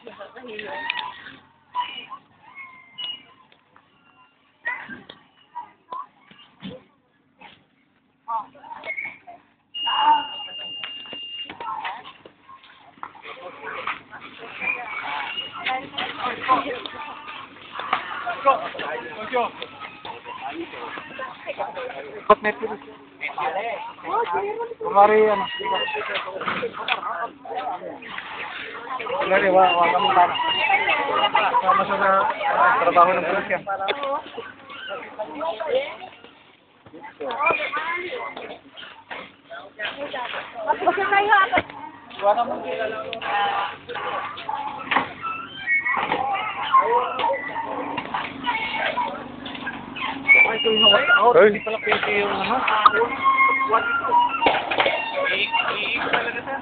Ba't may pulis? Kumari ano? Kumari, wala kami para. Sama sa trabaho ng pulis yan. Basta tayo apat. Wala mo kilala. Ay, ito yung out. Hindi pala pwede yung ano. What ito? Iik talaga sa.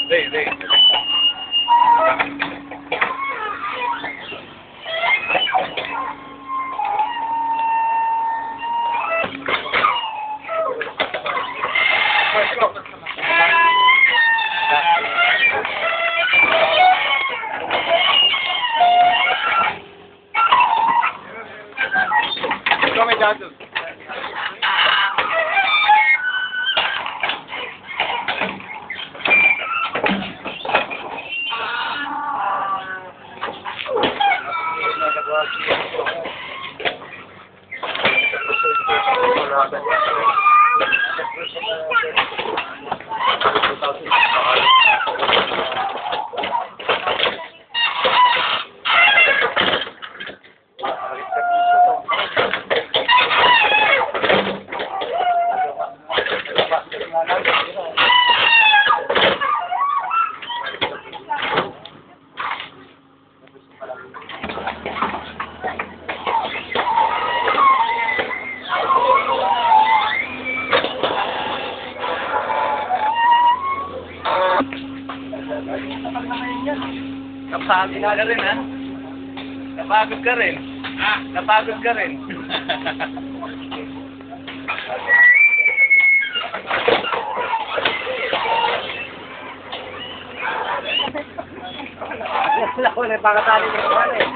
Dey. Come Jadu. Napagod ka rin, ha? Napagod ka rin. Napagod ka rin. Wala ko na pakatali ko pa rin.